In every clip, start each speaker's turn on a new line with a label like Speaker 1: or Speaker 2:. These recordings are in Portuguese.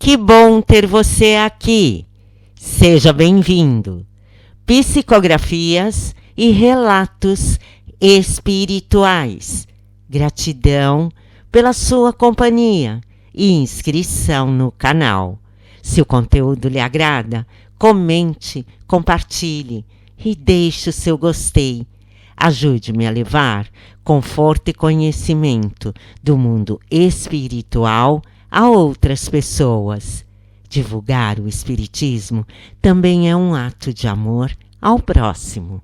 Speaker 1: Que bom ter você aqui. Seja bem-vindo. Psicografias e relatos espirituais. Gratidão pela sua companhia e inscrição no canal. Se o conteúdo lhe agrada, comente, compartilhe e deixe o seu gostei. Ajude-me a levar conforto e conhecimento do mundo espiritual a outras pessoas. Divulgar o espiritismo também é um ato de amor ao próximo.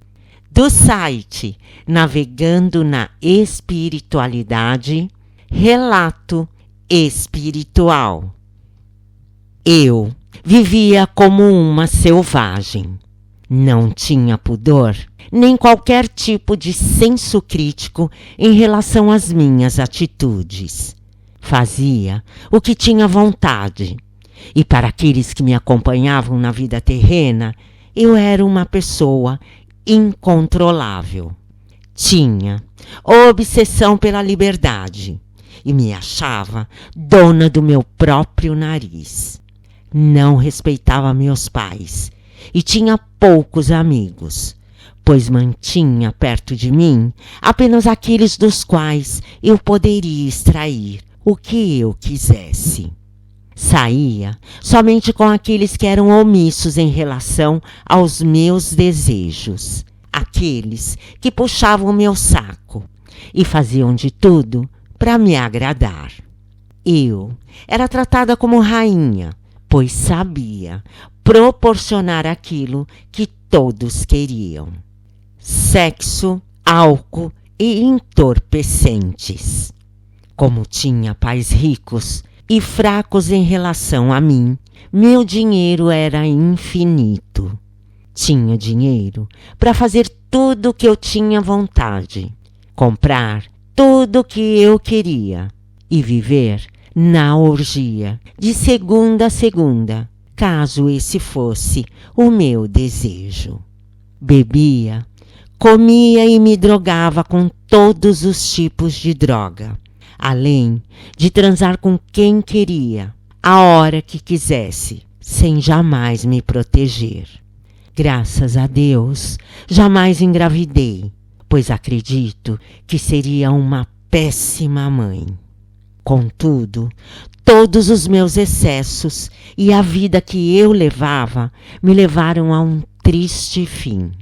Speaker 1: Do site Navegando na Espiritualidade, relato espiritual. Eu vivia como uma selvagem. Não tinha pudor, nem qualquer tipo de senso crítico em relação às minhas atitudes. Fazia o que tinha vontade. E para aqueles que me acompanhavam na vida terrena, eu era uma pessoa incontrolável. Tinha obsessão pela liberdade e me achava dona do meu próprio nariz. Não respeitava meus pais e tinha poucos amigos, pois mantinha perto de mim apenas aqueles dos quais eu poderia extrair o que eu quisesse. Saía somente com aqueles que eram omissos em relação aos meus desejos, aqueles que puxavam o meu saco e faziam de tudo para me agradar. Eu era tratada como rainha, pois sabia proporcionar aquilo que todos queriam: sexo, álcool e entorpecentes. Como tinha pais ricos e fracos em relação a mim, meu dinheiro era infinito. Tinha dinheiro para fazer tudo o que eu tinha vontade, comprar tudo o que eu queria e viver na orgia de segunda a segunda, caso esse fosse o meu desejo. Bebia, comia e me drogava com todos os tipos de droga, além de transar com quem queria, a hora que quisesse, sem jamais me proteger. Graças a Deus, jamais engravidei, pois acredito que seria uma péssima mãe. Contudo, todos os meus excessos e a vida que eu levava me levaram a um triste fim.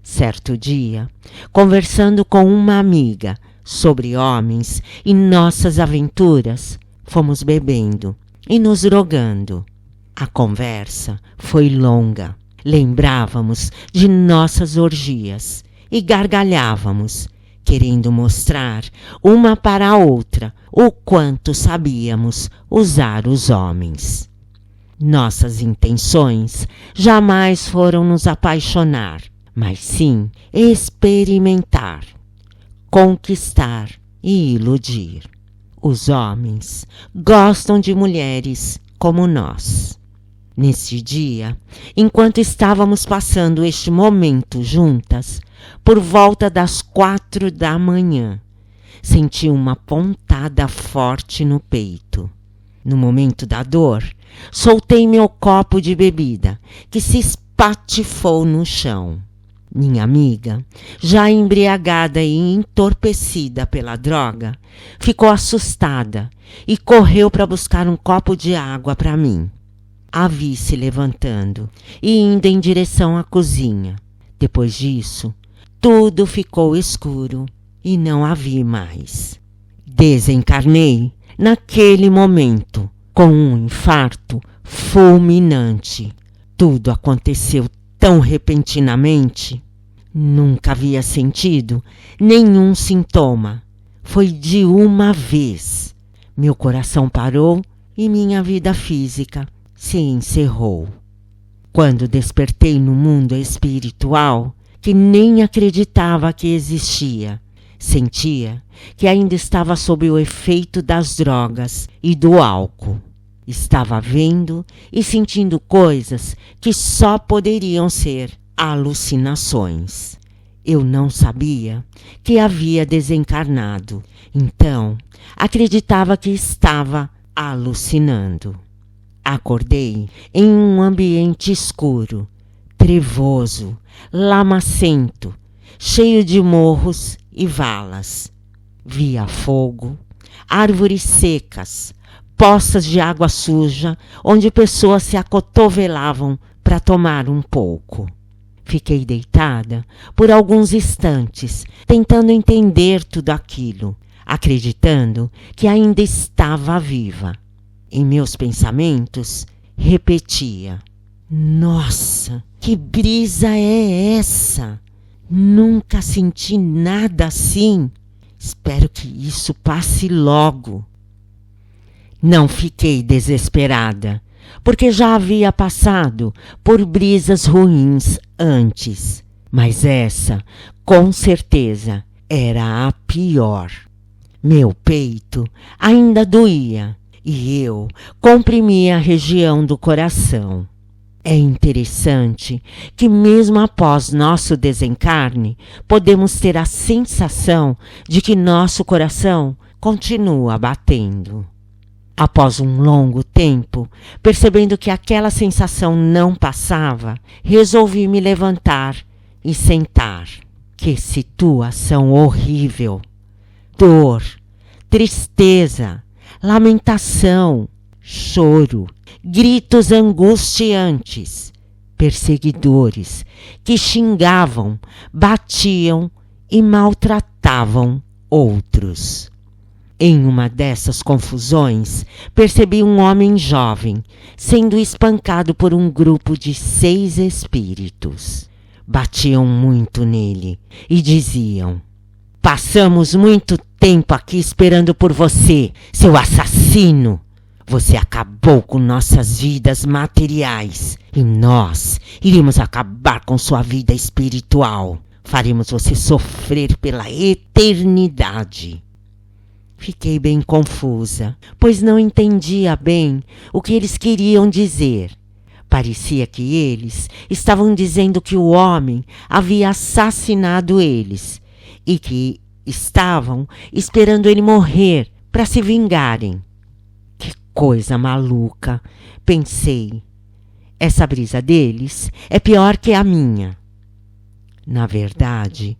Speaker 1: Certo dia, conversando com uma amiga sobre homens e nossas aventuras, fomos bebendo e nos drogando. A conversa foi longa. Lembrávamos de nossas orgias e gargalhávamos, querendo mostrar uma para a outra o quanto sabíamos usar os homens. Nossas intenções jamais foram nos apaixonar, mas sim experimentar, conquistar e iludir. Os homens gostam de mulheres como nós. Nesse dia, enquanto estávamos passando este momento juntas, por volta das 4 da manhã, senti uma pontada forte no peito. No momento da dor, soltei meu copo de bebida, que se espatifou no chão. Minha amiga, já embriagada e entorpecida pela droga, ficou assustada e correu para buscar um copo de água para mim. A vi se levantando e indo em direção à cozinha. Depois disso, tudo ficou escuro e não a vi mais. Desencarnei naquele momento com um infarto fulminante. Tudo aconteceu tão repentinamente. Nunca havia sentido nenhum sintoma. Foi de uma vez. Meu coração parou e minha vida física se encerrou. Quando despertei no mundo espiritual, que nem acreditava que existia, sentia que ainda estava sob o efeito das drogas e do álcool. Estava vendo e sentindo coisas que só poderiam ser alucinações. Eu não sabia que havia desencarnado, então acreditava que estava alucinando. Acordei em um ambiente escuro, trevoso, lamacento, cheio de morros e valas. Via fogo, árvores secas, poças de água suja, onde pessoas se acotovelavam para tomar um pouco. Fiquei deitada por alguns instantes, tentando entender tudo aquilo, acreditando que ainda estava viva. Em meus pensamentos, repetia: nossa, que brisa é essa? Nunca senti nada assim. Espero que isso passe logo. Não fiquei desesperada, porque já havia passado por brisas ruins antes. Mas essa, com certeza, era a pior. Meu peito ainda doía e eu comprimia a região do coração. É interessante que mesmo após nosso desencarne, podemos ter a sensação de que nosso coração continua batendo. Após um longo tempo, percebendo que aquela sensação não passava, resolvi me levantar e sentar. Que situação horrível! Dor, tristeza, lamentação, choro, gritos angustiantes, perseguidores que xingavam, batiam e maltratavam outros. Em uma dessas confusões, percebi um homem jovem sendo espancado por um grupo de 6 espíritos. Batiam muito nele e diziam: passamos muito tempo aqui esperando por você, seu assassino. Você acabou com nossas vidas materiais e nós iremos acabar com sua vida espiritual. Faremos você sofrer pela eternidade. Fiquei bem confusa, pois não entendia bem o que eles queriam dizer. Parecia que eles estavam dizendo que o homem havia assassinado eles e que estavam esperando ele morrer para se vingarem. Que coisa maluca, pensei. Essa brisa deles é pior que a minha. Na verdade,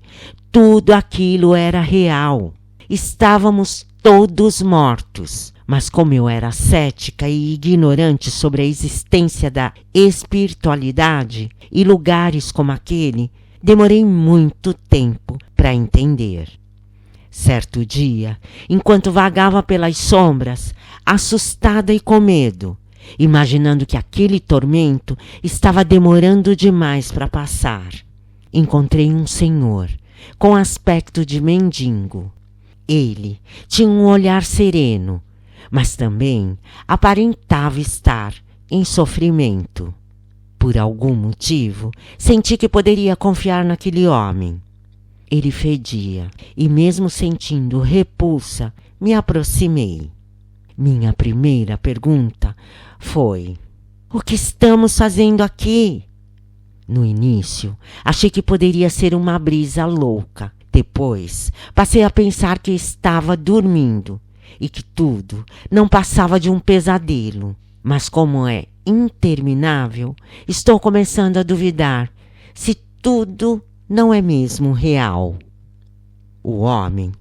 Speaker 1: tudo aquilo era real. Estávamos todos mortos, mas como eu era cética e ignorante sobre a existência da espiritualidade e lugares como aquele, demorei muito tempo para entender. Certo dia, enquanto vagava pelas sombras, assustada e com medo, imaginando que aquele tormento estava demorando demais para passar, encontrei um senhor com aspecto de mendigo. Ele tinha um olhar sereno, mas também aparentava estar em sofrimento. Por algum motivo, senti que poderia confiar naquele homem. Ele fedia e, mesmo sentindo repulsa, me aproximei. Minha primeira pergunta foi: o que estamos fazendo aqui? No início, achei que poderia ser uma brisa louca. Depois, passei a pensar que estava dormindo e que tudo não passava de um pesadelo. Mas como é interminável, estou começando a duvidar se tudo não é mesmo real. O homem,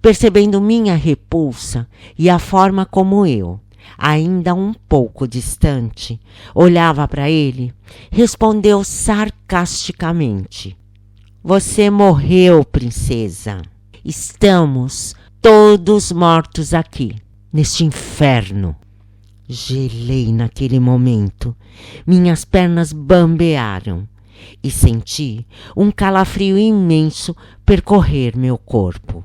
Speaker 1: percebendo minha repulsa e a forma como eu, ainda um pouco distante, olhava para ele, respondeu sarcasticamente: você morreu, princesa. Estamos todos mortos aqui, neste inferno. Gelei naquele momento. Minhas pernas bambearam e senti um calafrio imenso percorrer meu corpo.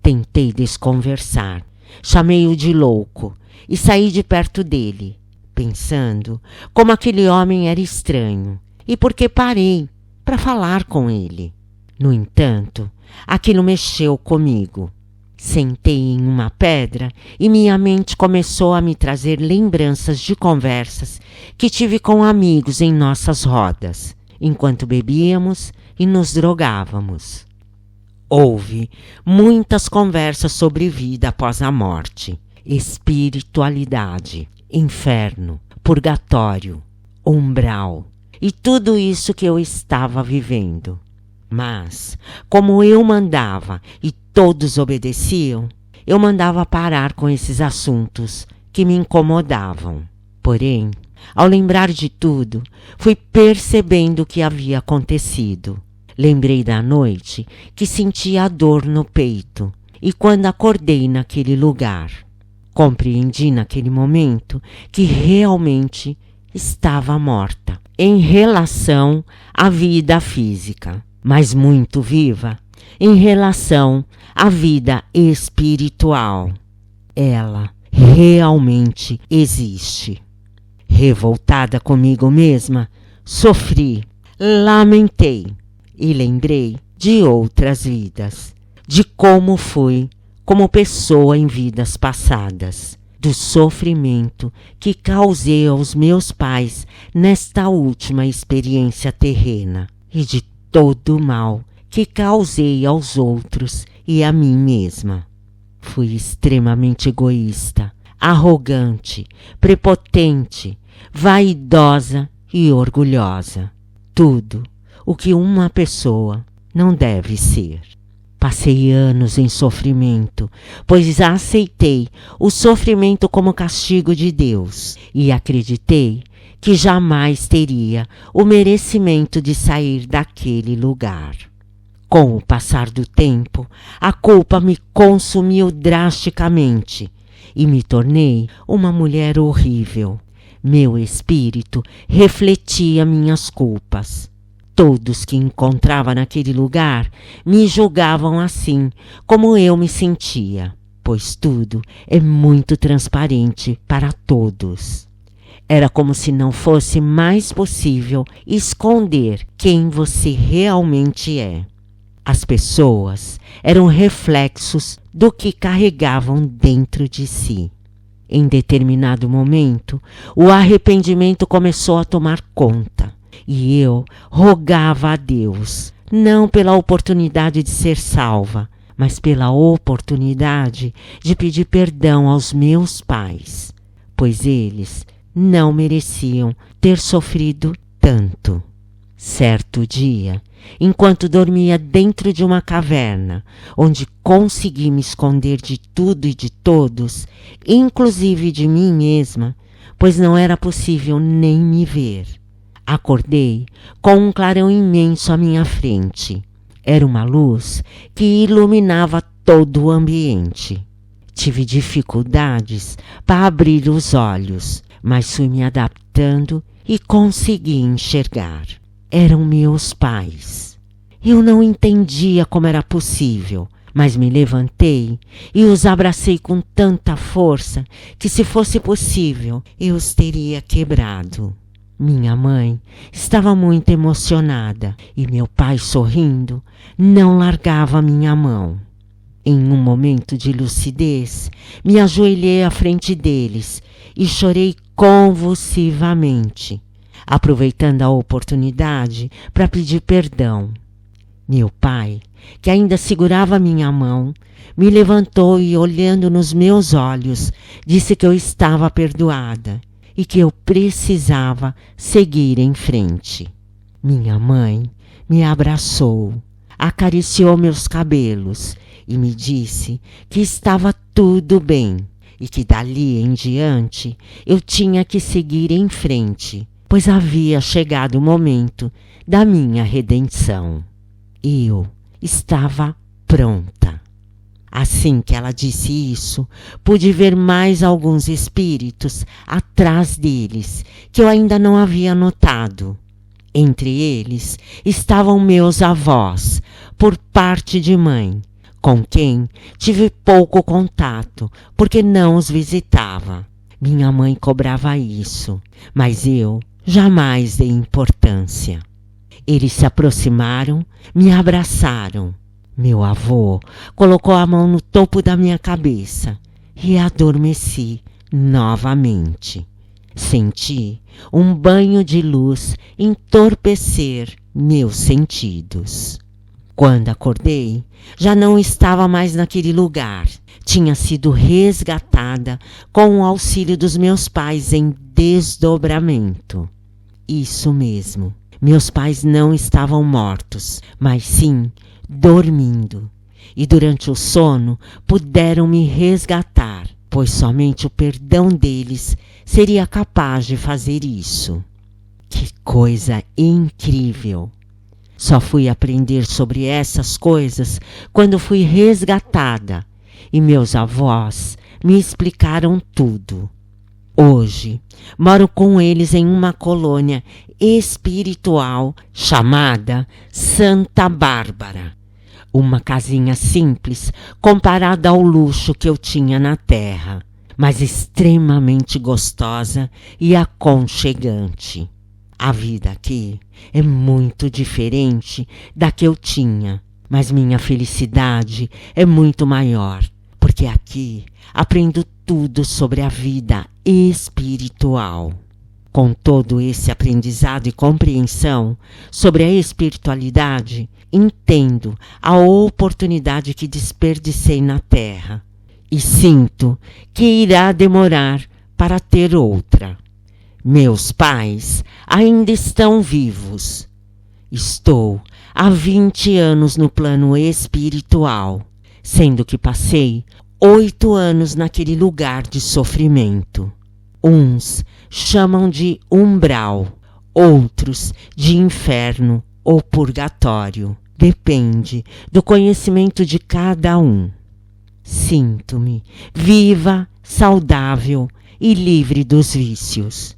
Speaker 1: Tentei desconversar, chamei-o de louco e saí de perto dele, pensando como aquele homem era estranho e por que parei para falar com ele. No entanto, aquilo mexeu comigo. Sentei em uma pedra e minha mente começou a me trazer lembranças de conversas que tive com amigos em nossas rodas, enquanto bebíamos e nos drogávamos. Houve muitas conversas sobre vida após a morte, espiritualidade, inferno, purgatório, umbral e tudo isso que eu estava vivendo. Mas, como eu mandava e todos obedeciam, eu mandava parar com esses assuntos que me incomodavam. Porém, ao lembrar de tudo, fui percebendo o que havia acontecido. Lembrei da noite que sentia a dor no peito e quando acordei naquele lugar. Compreendi naquele momento que realmente estava morta em relação à vida física, mas muito viva em relação à vida espiritual. Ela realmente existe. Revoltada comigo mesma, sofri, lamentei e lembrei de outras vidas, de como fui como pessoa em vidas passadas, do sofrimento que causei aos meus pais nesta última experiência terrena e de todo o mal que causei aos outros e a mim mesma. Fui extremamente egoísta, arrogante, prepotente, vaidosa e orgulhosa. Tudo o que uma pessoa não deve ser. Passei anos em sofrimento, pois aceitei o sofrimento como castigo de Deus e acreditei que jamais teria o merecimento de sair daquele lugar. Com o passar do tempo, a culpa me consumiu drasticamente e me tornei uma mulher horrível. Meu espírito refletia minhas culpas. Todos que encontrava naquele lugar me julgavam assim como eu me sentia, pois tudo é muito transparente para todos. Era como se não fosse mais possível esconder quem você realmente é. As pessoas eram reflexos do que carregavam dentro de si. Em determinado momento, o arrependimento começou a tomar conta. E eu rogava a Deus, não pela oportunidade de ser salva, mas pela oportunidade de pedir perdão aos meus pais, pois eles não mereciam ter sofrido tanto. Certo dia, enquanto dormia dentro de uma caverna, onde consegui me esconder de tudo e de todos, inclusive de mim mesma, pois não era possível nem me ver. Acordei com um clarão imenso à minha frente. Era uma luz que iluminava todo o ambiente. Tive dificuldades para abrir os olhos, mas fui me adaptando e consegui enxergar. Eram meus pais. Eu não entendia como era possível, mas me levantei e os abracei com tanta força que, se fosse possível, eu os teria quebrado. Minha mãe estava muito emocionada e meu pai, sorrindo, não largava minha mão. Em um momento de lucidez, me ajoelhei à frente deles e chorei convulsivamente, aproveitando a oportunidade para pedir perdão. Meu pai, que ainda segurava minha mão, me levantou e, olhando nos meus olhos, disse que eu estava perdoada e que eu precisava seguir em frente. Minha mãe me abraçou, acariciou meus cabelos e me disse que estava tudo bem e que dali em diante eu tinha que seguir em frente, pois havia chegado o momento da minha redenção. Eu estava pronta. Assim que ela disse isso, pude ver mais alguns espíritos atrás deles, que eu ainda não havia notado. Entre eles estavam meus avós, por parte de mãe, com quem tive pouco contato, porque não os visitava. Minha mãe cobrava isso, mas eu jamais dei importância. Eles se aproximaram, me abraçaram. Meu avô colocou a mão no topo da minha cabeça e adormeci novamente. Senti um banho de luz entorpecer meus sentidos. Quando acordei, já não estava mais naquele lugar. Tinha sido resgatada com o auxílio dos meus pais em desdobramento. Isso mesmo, meus pais não estavam mortos, mas sim dormindo. E durante o sono puderam me resgatar, pois somente o perdão deles seria capaz de fazer isso. Que coisa incrível! Só fui aprender sobre essas coisas quando fui resgatada e meus avós me explicaram tudo. Hoje, moro com eles em uma colônia espiritual chamada Santa Bárbara. Uma casinha simples comparada ao luxo que eu tinha na terra, mas extremamente gostosa e aconchegante. A vida aqui é muito diferente da que eu tinha, mas minha felicidade é muito maior, porque aqui aprendo tudo sobre a vida espiritual. Com todo esse aprendizado e compreensão sobre a espiritualidade, entendo a oportunidade que desperdicei na Terra e sinto que irá demorar para ter outra. Meus pais ainda estão vivos. Estou há 20 anos no plano espiritual, sendo que passei 8 anos naquele lugar de sofrimento. Uns chamam de umbral, outros de inferno ou purgatório. Depende do conhecimento de cada um. Sinto-me viva, saudável e livre dos vícios.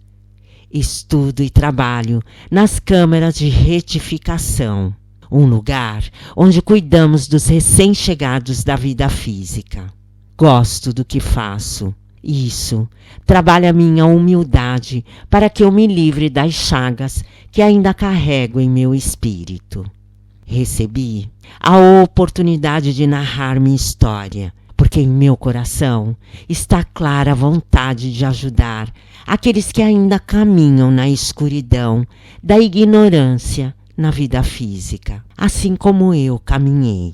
Speaker 1: Estudo e trabalho nas câmaras de retificação, um lugar onde cuidamos dos recém-chegados da vida física. Gosto do que faço. Isso trabalha minha humildade para que eu me livre das chagas que ainda carrego em meu espírito. Recebi a oportunidade de narrar minha história, porque em meu coração está clara a vontade de ajudar aqueles que ainda caminham na escuridão da ignorância na vida física, assim como eu caminhei.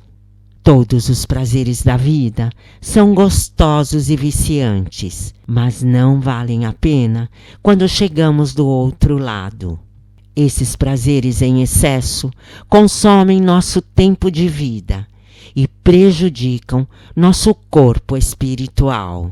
Speaker 1: Todos os prazeres da vida são gostosos e viciantes, mas não valem a pena quando chegamos do outro lado. Esses prazeres em excesso consomem nosso tempo de vida e prejudicam nosso corpo espiritual.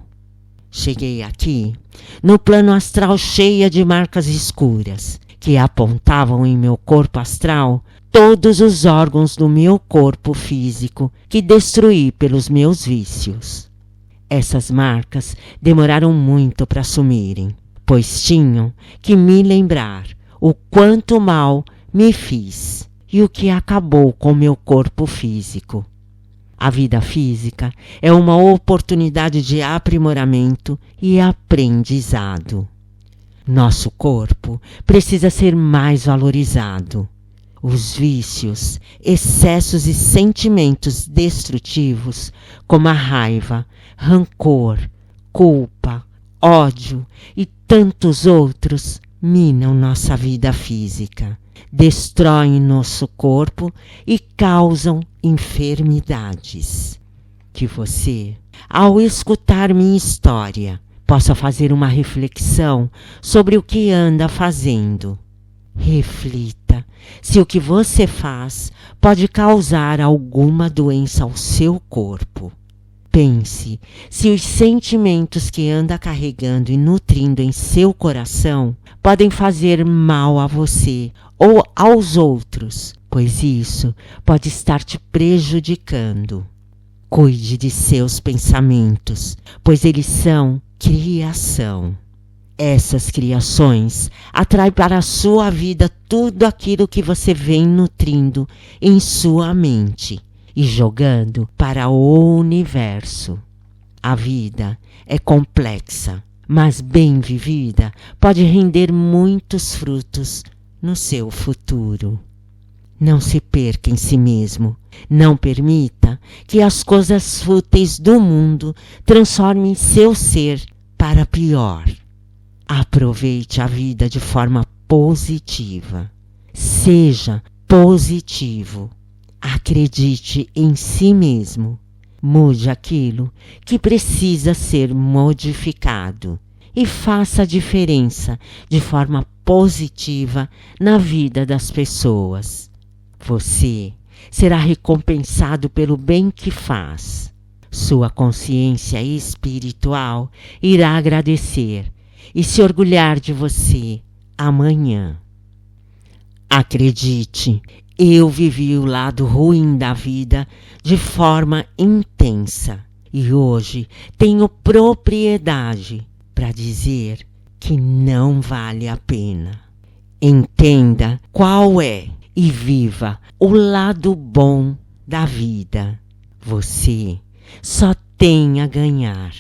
Speaker 1: Cheguei aqui no plano astral cheia de marcas escuras que apontavam em meu corpo astral todos os órgãos do meu corpo físico que destruí pelos meus vícios. Essas marcas demoraram muito para sumirem, pois tinham que me lembrar o quanto mal me fiz e o que acabou com meu corpo físico. A vida física é uma oportunidade de aprimoramento e aprendizado. Nosso corpo precisa ser mais valorizado. Os vícios, excessos e sentimentos destrutivos, como a raiva, rancor, culpa, ódio e tantos outros, minam nossa vida física, destroem nosso corpo e causam enfermidades. Que você, ao escutar minha história, possa fazer uma reflexão sobre o que anda fazendo. Reflita se o que você faz pode causar alguma doença ao seu corpo. Pense se os sentimentos que anda carregando e nutrindo em seu coração podem fazer mal a você ou aos outros, pois isso pode estar te prejudicando. Cuide de seus pensamentos, pois eles são criação. Essas criações atraem para a sua vida tudo aquilo que você vem nutrindo em sua mente e jogando para o universo. A vida é complexa, mas bem vivida pode render muitos frutos no seu futuro. Não se perca em si mesmo. Não permita que as coisas fúteis do mundo transformem seu ser para pior. Aproveite a vida de forma positiva. Seja positivo. Acredite em si mesmo. Mude aquilo que precisa ser modificado e faça a diferença de forma positiva na vida das pessoas. Você será recompensado pelo bem que faz. Sua consciência espiritual irá agradecer e se orgulhar de você amanhã. Acredite, eu vivi o lado ruim da vida de forma intensa e hoje tenho propriedade para dizer que não vale a pena. Entenda qual é e viva o lado bom da vida. Você só tem a ganhar.